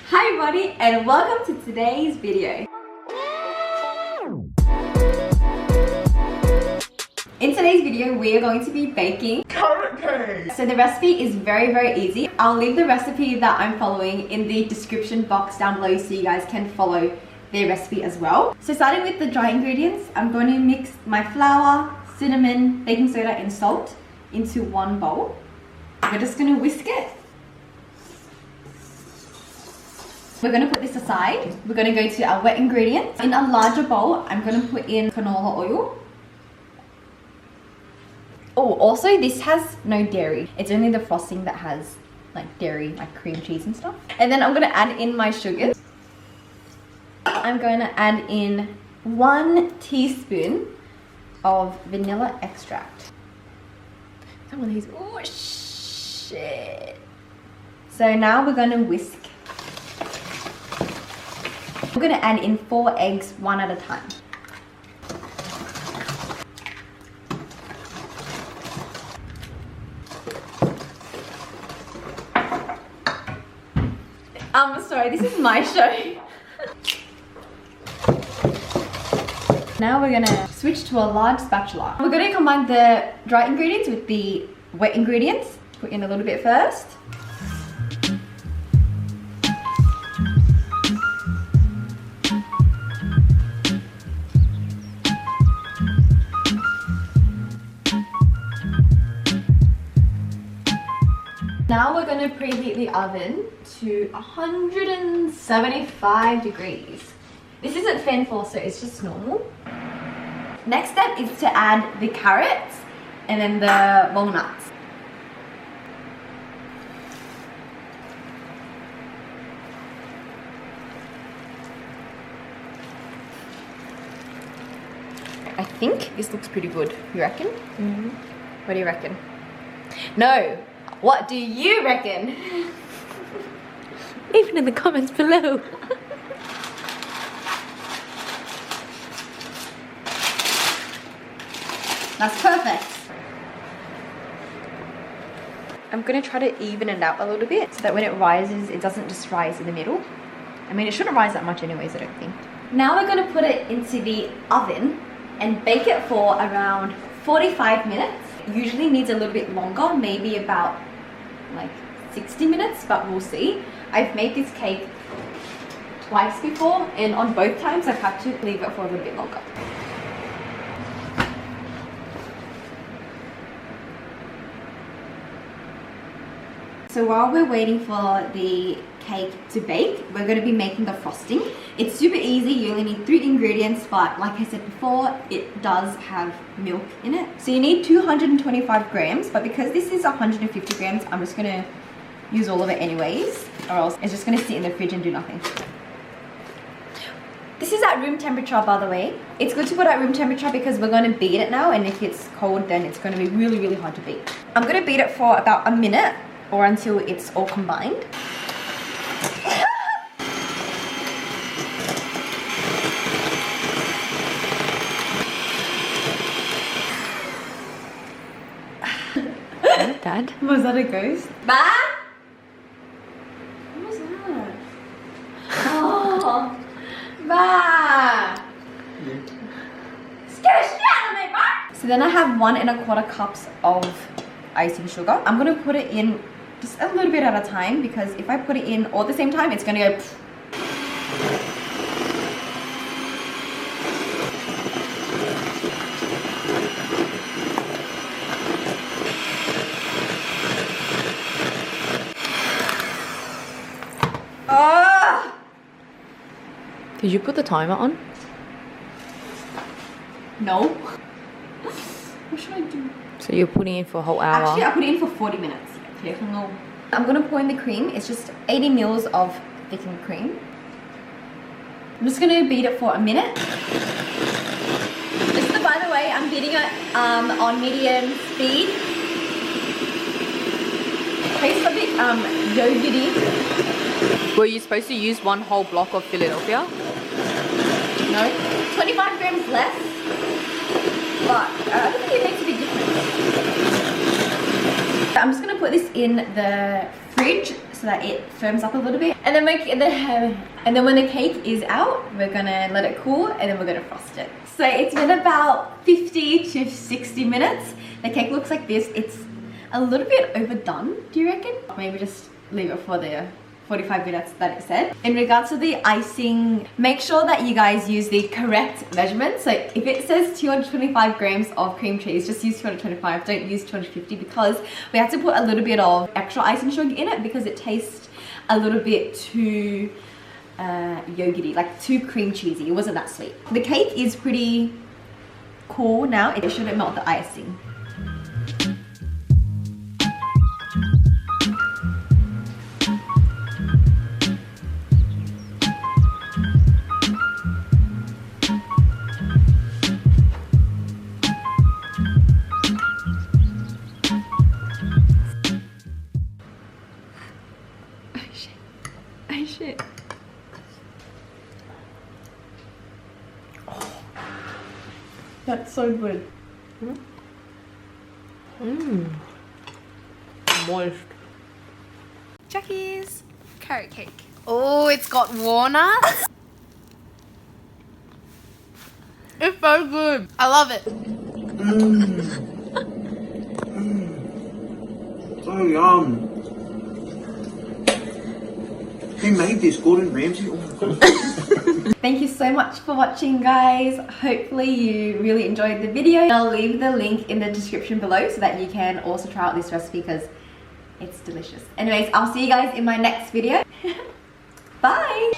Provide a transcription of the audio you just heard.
Hi everybody and welcome to today's video. In today's video we are going to be baking carrot cake. So the recipe is very easy. I'll leave the recipe that I'm following in the description box down below so you guys can follow their recipe as well. So starting with the dry ingredients, I'm going to mix my flour, cinnamon, baking soda and salt into one bowl. We're just going to whisk it. We're going to put this aside. We're going to go to our wet ingredients. In a larger bowl, I'm going to put in canola oil. Oh, also this has no dairy. It's only the frosting that has like dairy, like cream cheese and stuff. And then I'm going to add in my sugars. I'm going to add in 1 teaspoon of vanilla extract. Some of these, oh shit. So now we're going to whisk. We're going to add in 4 eggs, one at a time. I'm sorry, this is my show. Now we're gonna switch to a large spatula. We're gonna combine the dry ingredients with the wet ingredients. Put in a little bit first. Now we're going to preheat the oven to 175 degrees. This isn't fan force, so it's just normal. Next step is to add the carrots and then the walnuts. I think this looks pretty good. You reckon? Mm-hmm. What do you reckon? No! What do you reckon? Even in the comments below. That's perfect. I'm going to try to even it out a little bit so that when it rises, it doesn't just rise in the middle. I mean, it shouldn't rise that much anyways, I don't think. Now we're going to put it into the oven and bake it for around 45 minutes. Usually needs a little bit longer, maybe about like 60 minutes, but we'll see. I've made this cake twice before and on both times I've had to leave it for a little bit longer. So while we're waiting for the cake to bake, we're going to be making the frosting. It's super easy. You only need 3 ingredients, but like I said before, it does have milk in it. So you need 225 grams, but because this is 150 grams, I'm just going to use all of it anyways, or else it's just going to sit in the fridge and do nothing. This is at room temperature, by the way. It's good to put at room temperature because we're going to beat it now, and if it's cold, then it's going to be really hard to beat. I'm going to beat it for about a minute or until it's all combined. Dad? Was that a ghost? Bah! What was that? Oh! Bah! Scare the shit out of me, bah! So then I have 1 1/4 cups of icing sugar. I'm gonna put it in just a little bit at a time because if I put it in all at the same time, it's gonna go. Did you put the timer on? No. What should I do? So you're putting in for a whole hour? Actually, I put it in for 40 minutes. No. I'm going to pour in the cream. It's just 80 mils of thickened cream. I'm just going to beat it for a minute. Just by the way, I'm beating it on medium speed. Tastes a bit yogurty. Were you supposed to use 1 whole block of Philadelphia? No. 25 grams less. But I don't think it makes a big difference. I'm just going to put this in the fridge so that it firms up a little bit. And then when the cake is out, we're gonna let it cool and then we're gonna frost it. So it's been about 50 to 60 minutes. The cake looks like this. It's a little bit overdone, do you reckon? Maybe just leave it for the 45 minutes that it said. In regards to the icing, make sure that you guys use the correct measurement. So if it says 225 grams of cream cheese, just use 225, don't use 250, because we have to put a little bit of extra icing sugar in it because it tastes a little bit too yogurty, like too cream cheesy. It wasn't that sweet. The cake is pretty cool now. It shouldn't melt the icing. Shit. Oh, that's so good. Moist. Jackie's carrot cake. Oh, it's got walnuts. It's so good. I love it. So yum. Who made this? Gordon Ramsay? Oh my God. Thank you so much for watching, guys. Hopefully you really enjoyed the video. I'll leave the link in the description below so that you can also try out this recipe because it's delicious. Anyways, I'll see you guys in my next video. Bye.